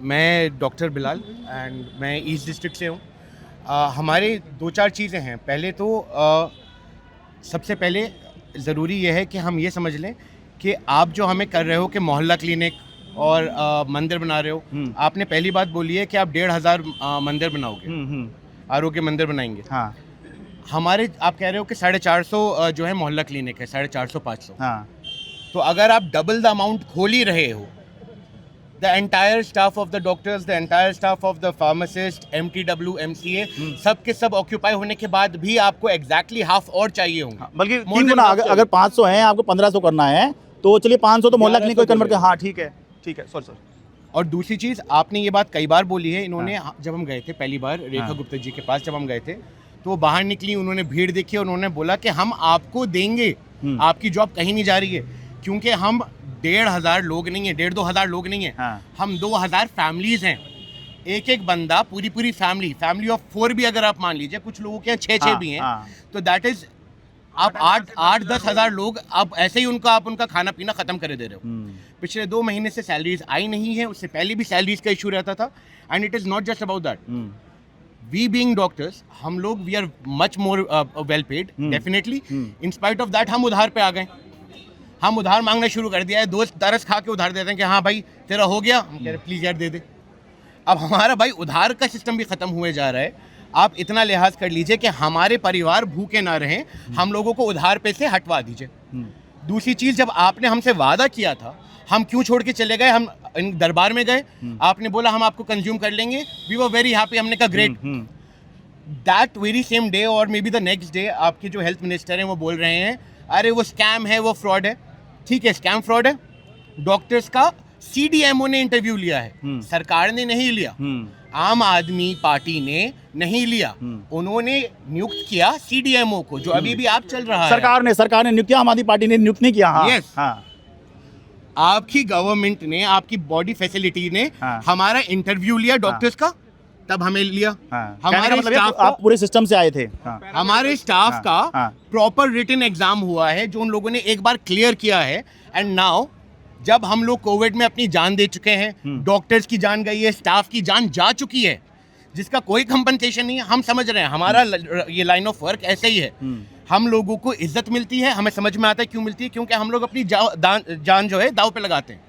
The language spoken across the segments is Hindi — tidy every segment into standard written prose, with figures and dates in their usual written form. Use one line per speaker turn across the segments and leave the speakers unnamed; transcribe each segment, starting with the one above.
मैं डॉक्टर बिलाल एंड मैं ईस्ट डिस्ट्रिक्ट से हूँ। हमारे दो चार चीज़ें हैं। पहले तो सबसे पहले ज़रूरी यह है कि हम ये समझ लें कि आप जो हमें कर रहे हो कि मोहल्ला क्लिनिक और मंदिर बना रहे हो, आपने पहली बात बोली है कि आप 1,500 मंदिर बनाओगे, आरोग्य मंदिर बनाएंगे।
हाँ
हमारे आप कह रहे हो कि 450 जो है मोहल्ला क्लिनिक है, 450-500।
हाँ
तो अगर आप डबल द अमाउंट खोल ही रहे हो, the entire staff of the doctors, the entire staff of the pharmacist, MTW, MCA, सब के सब ऑक्यूपाई होने के बाद भी आपको एग्जैक्टली हाफ और चाहिए होंगे।
बल्कि
More
3
than
गुना
half
अगर 500 हैं आपको 1500 करना है तो चलिए 500 तो मोहल्ला
1100
क्लिनिक को कन्वर्ट कर।
बोले।
हाँ ठीक है सॉरी सर।
और दूसरी चीज़, आपने ये बात कई बार बोली है। इन्होंने जब हम गए थे पहली बार रेखा गुप्ता जी के पास, जब हम गए थे तो वो बाहर निकली, उन्होंने भीड़ देखी और उन्होंने बोला कि हम आपको देंगे, आपकी जॉब कहीं नहीं जा रही है, क्योंकि हम 1,500 लोग नहीं है, 1,500-2,000 लोग नहीं है, हम 2,000 फैमिलीज हैं। एक एक बंदा, पूरी फैमिली ऑफ 4 भी अगर आप मान लीजिए, कुछ लोगों के 6 भी हैं, तो दैट इज आप 8-10 हज़ार लोग आप ऐसे ही आप उनका खाना पीना खत्म कर दे रहे हो। पिछले 2 महीने से सैलरीज आई नहीं है, उससे पहले भी सैलरीज का इशू रहता था। And it is not just about that. We being doctors, हम लोग we are much more well paid definitely. In spite of that हम उधार पे आ गए, हम उधार मांगना शुरू कर दिया है। दोस्त तरस खा के उधार देते हैं कि हाँ भाई तेरा हो गया, हम कह रहे प्लीज यार दे दे। अब हमारा भाई उधार का सिस्टम भी खत्म हुए जा रहा है। आप इतना लिहाज कर लीजिए कि हमारे परिवार भूखे ना रहें, हम लोगों को उधार पे से हटवा दीजिए। दूसरी चीज, जब आपने हमसे वादा किया था, हम क्यों छोड़ के चले गए? हम इन दरबार में गए, आपने बोला हम आपको कंज्यूम कर लेंगे, वी वर वेरी हैप्पी, हमने कहा great. That very same day और maybe the next day आपके जो हेल्थ मिनिस्टर हैं वो बोल रहे हैं अरे वो स्कैम है, वो फ्रॉड है। ठीक है, स्कैम फ्रॉड है। डॉक्टर्स का CDMO ने इंटरव्यू लिया है, सरकार ने नहीं लिया, आम आदमी पार्टी ने नहीं लिया, उन्होंने नियुक्त किया CDMO को, जो अभी भी आप चल रहा है।
सरकार ने नियुक्त किया, आम आदमी पार्टी ने नियुक्त नहीं किया। हाँ
Yes.
हाँ
आपकी गवर्नमेंट ने, आपकी बॉडी फैसिलिटी ने हमारा इंटरव्यू लिया डॉक्टर्स का, तब हमें लिया। हमारे
मतलब
स्टाफ
आप पूरे सिस्टम से आए थे।
हमारे स्टाफ का प्रॉपर रिटन एग्जाम हुआ है, जो उन लोगों ने एक बार क्लियर किया है। एंड नाउ जब हम लोग कोविड में अपनी जान दे चुके हैं, डॉक्टर्स की जान गई है, स्टाफ की जान जा चुकी है, जिसका कोई कंपनसेशन नहीं है, हम समझ रहे हैं हमारा ये लाइन ऑफ वर्क ऐसे ही है। हम लोगों को इज्जत मिलती है, हमें समझ में आता है क्यों मिलती है, क्योंकि हम लोग अपनी जान जो है दाव पे लगाते हैं।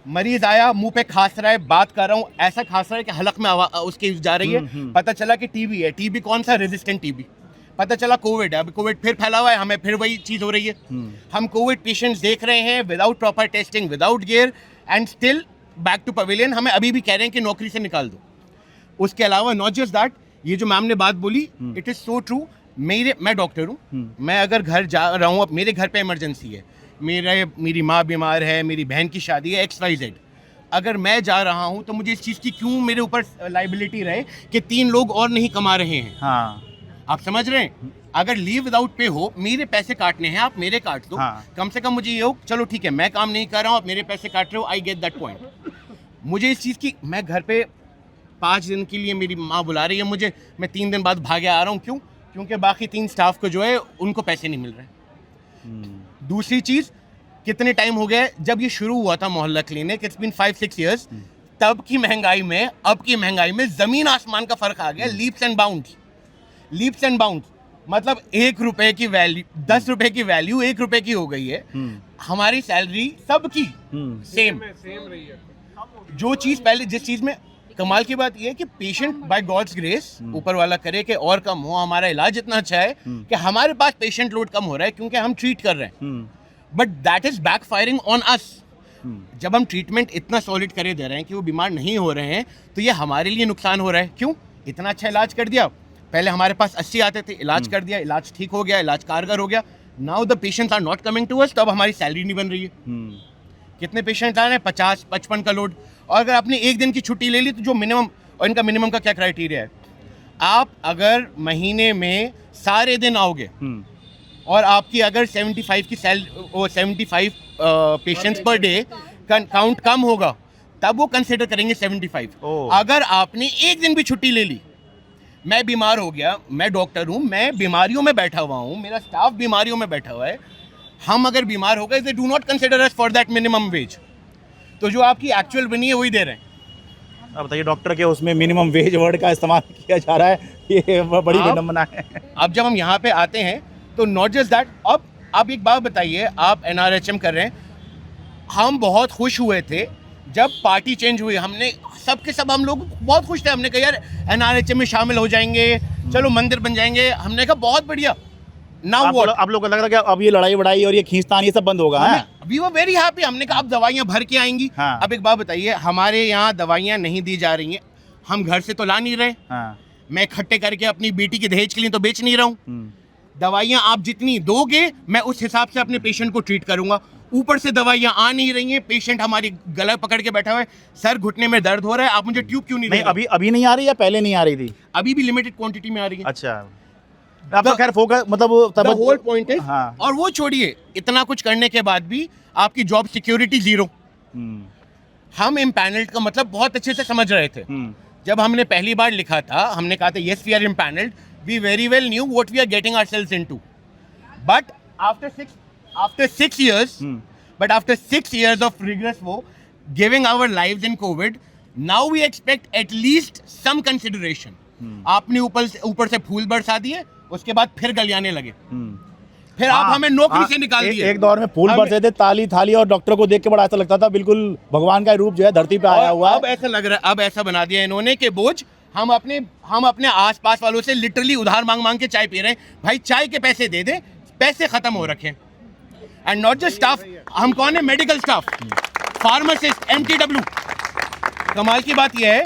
मरीज आया, मुंह पे खांस रहा है, बात कर रहा हूँ, ऐसा खांस रहा है कि हलक में उसकी जा रही है, पता चला कि टीबी है। टीबी कौन सा? Resistant TB. पता चला कोविड है, अभी कोविड फिर फैला हुआ है, हमें फिर वही चीज़ हो रही है। हम कोविड पेशेंट्स देख रहे हैं without proper testing, without gear, and still back to pavilion. हमें अभी भी कह रहे हैं कि नौकरी से निकाल दो। उसके अलावा नॉट जस्ट दैट, ये जो मैम ने बात बोली, इट इज़ सो ट्रू। मैं डॉक्टर हूँ, मैं अगर घर जा रहा हूँ, अब मेरे घर पे इमरजेंसी है, मेरी माँ बीमार है, मेरी बहन की शादी है, XYZ, अगर मैं जा रहा हूँ तो मुझे इस चीज़ की क्यों मेरे ऊपर लाइबिलिटी रहे कि 3 लोग और नहीं कमा रहे हैं? आप समझ रहे हैं? अगर लीव विदाउट पे हो, मेरे पैसे काटने हैं, आप मेरे काट दो। कम से कम मुझे ये हो, चलो ठीक है मैं काम नहीं कर रहा हूँ, आप मेरे पैसे काट रहे हो, आई गेट दैट पॉइंट। मुझे इस चीज़ की, मैं घर पे 5 दिन के लिए मेरी माँ बुला रही है मुझे, मैं 3 दिन बाद भागे आ रहा हूँ। क्यों? क्योंकि बाकी 3 स्टाफ को जो है उनको पैसे नहीं मिल रहे। दूसरी चीज़, कितने टाइम हो गया जब ये शुरू हुआ था मोहल्ला क्लिनिक, इट्स बीन 5-6 ईयर्स। तब की महंगाई में, अब की महंगाई में ज़मीन आसमान का फ़र्क आ गया। लीप्स एंड बाउंड्स, मतलब 1 रुपए की वैल्यू, 10 रुपए की वैल्यू 1 रुपए की हो गई है। हमारी सैलरी सबकी सेम रही है। जो चीज़ पहले, जिस चीज़ में कमाल की बात यह है कि पेशेंट बाय गॉड्स ग्रेस, ऊपर वाला करे कि और कम हो, हमारा इलाज इतना अच्छा है कि हमारे पास पेशेंट लोड कम हो रहा है, क्योंकि हम ट्रीट कर रहे हैं। But that is back firing on us. जब हम ट्रीटमेंट इतना सॉलिड करे दे रहे हैं कि वो बीमार नहीं हो रहे हैं, तो ये हमारे लिए नुकसान हो रहा है। क्यों? इतना अच्छा इलाज कर दिया, पहले हमारे पास 80 आते थे, इलाज कर दिया, इलाज ठीक हो गया, इलाज कारगर हो गया, now the patients are not coming to us, तो अब हमारी सैलरी नहीं बन रही है। कितने पेशेंट आ रहे हैं? 50-55 का लोड। और अगर आपने 1 दिन की छुट्टी ले ली, तो जो मिनिमम, और इनका मिनिमम का क्या क्राइटेरिया है? आप अगर महीने में सारे दिन आओगे और आपकी अगर 75 पेशेंट्स पर डे काउंट कम होगा, तब वो कंसिडर करेंगे 75। अगर आपने 1 दिन भी छुट्टी ले ली, मैं बीमार हो गया, मैं डॉक्टर हूँ, मैं बीमारियों में बैठा हुआ हूँ, मेरा स्टाफ बीमारियों में बैठा हुआ है, हम अगर बीमार हो गए, they do not consider us for that minimum wage. तो जो आपकी एक्चुअल बनी है वही दे रहे हैं।
अब बताइए, डॉक्टर के उसमें मिनिमम वेज वर्ड का इस्तेमाल किया जा रहा है, ये बड़ी
आप-
विडंबना है।
अब जब हम यहाँ पे आते हैं तो नॉट जस्ट दैट, अब आप एक बात बताइए, आप NRHM कर रहे हैं, हम बहुत खुश हुए थे जब पार्टी चेंज हुई, हमने सबके सब हम लोग बहुत खुश थे, हमने कहा यार NRHM में शामिल हो जाएंगे, चलो मंदिर बन जाएंगे, हमने कहा बहुत बढ़िया। नाउ व्हाट,
आप लोग को लग रहा है कि अब ये लड़ाई वड़ाई और ये खींचतान ये सब बंद होगा, है?
वी वर वेरी हैप्पी, हमने कहा अब दवाइयाँ भर के आएंगी।
हाँ।
अब एक बात बताइए, हमारे यहाँ दवाइयाँ नहीं दी जा रही हैं, हम घर से तो ला नहीं रहे,
हाँ।
मैं इकट्ठे करके अपनी बेटी के दहेज के लिए तो बेच नहीं रहा हूँ।
हम्म।
दवाइयाँ आप जितनी दोगे मैं उस हिसाब से अपने पेशेंट को ट्रीट करूंगा। ऊपर से दवाइयाँ आ नहीं रही हैं, पेशेंट हमारी गला पकड़ के बैठा हुआ है, सर घुटने में दर्द हो रहा है, आप मुझे ट्यूब क्यों नहीं दे
नहीं,
रहे?
अभी नहीं आ रही या पहले नहीं आ रही थी?
अभी भी लिमिटेड क्वांटिटी में आ रही है।
अच्छा, आप तो खैर फोकस मतलब
द होल पॉइंट इज,
हाँ।
और वो छोड़िए, इतना कुछ करने के बाद भी आपकी जॉब सिक्योरिटी जीरो।
हम्म,
हम इम्पैनल्ड का मतलब बहुत अच्छे से समझ रहे थे।
हम्म,
जब हमने पहली बार लिखा था, हमने कहा था yes we are impanelled, we very well new what we are getting ourselves into, but after 6 years,
hmm.
but after 6 years of rigorous work, giving our lives in COVID, now we expect at least some consideration. आपने ऊपर से फूल बरसा दिए, उसके बाद फिर गलियाने लगे, फिर आप
हाँ,
हमें नौकरी
हाँ,
से निकाल दिए।
एक दौर में फूल
हमें-
बरसे थे, ताली थाली, और डॉक्टर को देख के बड़ा ऐसा लगता था बिल्कुल भगवान का रूप जो है धरती पे आया
और
हुआ
अब
है।
ऐसा लग रहा है, अब ऐसा बना दिया इन्होंने कि बोझ हम अपने आसपास वालों से लिटरली उधार मांग के चाय पी रहे हैं। भाई चाय के पैसे दे दे, पैसे खत्म हो रखे हैं। एंड नॉट जस्ट स्टाफ, हम कौन है? Medical staff, pharmacist, MTW। कमाल की बात यह है,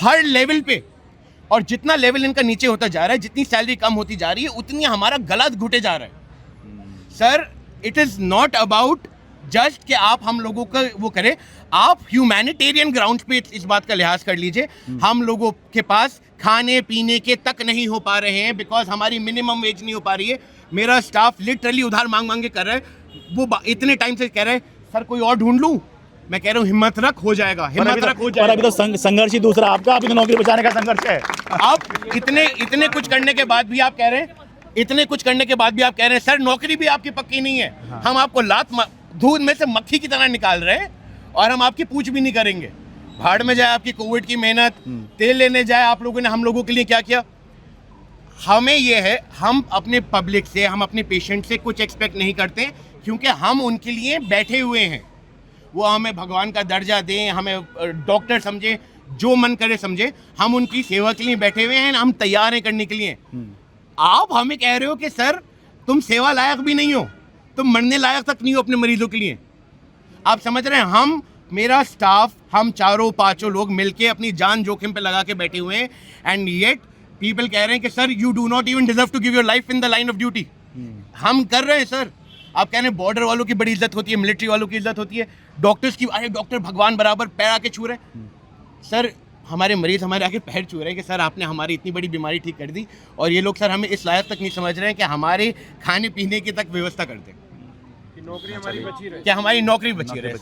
हर लेवल पे, और जितना लेवल इनका नीचे होता जा रहा है, जितनी सैलरी कम होती जा रही है, उतनी हमारा गला घुटे जा रहा है। Sir, it is not about just कि आप हम लोगों का वो करें, आप ह्यूमैनिटेरियन ग्राउंड पे इस बात का लिहाज कर लीजिए। हम लोगों के पास खाने पीने के तक नहीं हो पा रहे हैं, बिकॉज हमारी मिनिमम वेज नहीं हो पा रही है। मेरा स्टाफ लिटरली उधार मांग के कर रहा है। वो इतने टाइम से कह रहे हैं सर कोई और ढूंढ लूं, मैं कह रहा हूँ हिम्मत रख, हो जाएगा, हिम्मत रख, हो
और अभी
जाएगा।
तो संघर्ष ही दूसरा आपका, अभी तो नौकरी बचाने का संघर्ष है।
आप इतने कुछ करने के बाद भी आप कह रहे हैं, इतने कुछ करने के बाद भी आप कह रहे हैं सर नौकरी भी आपकी पक्की नहीं है। हम आपको दूध में से मक्खी की तरह निकाल रहे हैं, और हम आपकी पूछ भी नहीं करेंगे। भाड़ में जाए आपकी कोविड की मेहनत, तेल लेने जाए आप लोगों ने हम लोगों के लिए क्या किया। हमें ये है, हम अपने पब्लिक से, हम अपने पेशेंट से कुछ एक्सपेक्ट नहीं करते, क्योंकि हम उनके लिए बैठे हुए हैं। वो हमें भगवान का दर्जा दें, हमें डॉक्टर समझे, जो मन करे समझे, हम उनकी सेवा के लिए बैठे हुए हैं, हम तैयार हैं करने के लिए। आप हमें कह रहे हो कि सर तुम सेवा लायक भी नहीं हो, तुम मरने लायक तक नहीं हो अपने मरीजों के लिए। आप समझ रहे हैं, मेरा स्टाफ, हम चारों पांचों लोग मिलके अपनी जान जोखिम पे लगा के बैठे हुए हैं, एंड येट पीपल कह रहे हैं कि sir you do not even deserve to give your life in the line of duty. हम कर रहे हैं सर। आप कह रहे हैं बॉर्डर वालों की बड़ी इज्जत होती है, मिलिट्री वालों की इज्जत होती है, डॉक्टर्स की, अरे डॉक्टर भगवान बराबर पैर आके छू रहे हैं। सर हमारे मरीज हमारे आगे पैर छू रहे हैं कि सर आपने हमारी इतनी बड़ी बीमारी ठीक कर दी, और ये लोग सर हमें इस लायक तक नहीं समझ रहे हैं कि हमारे खाने पीने की तक व्यवस्था कर दें,
कि नौकरी हमारी बची रहे।
कि हमारी नौकरी बची रहे।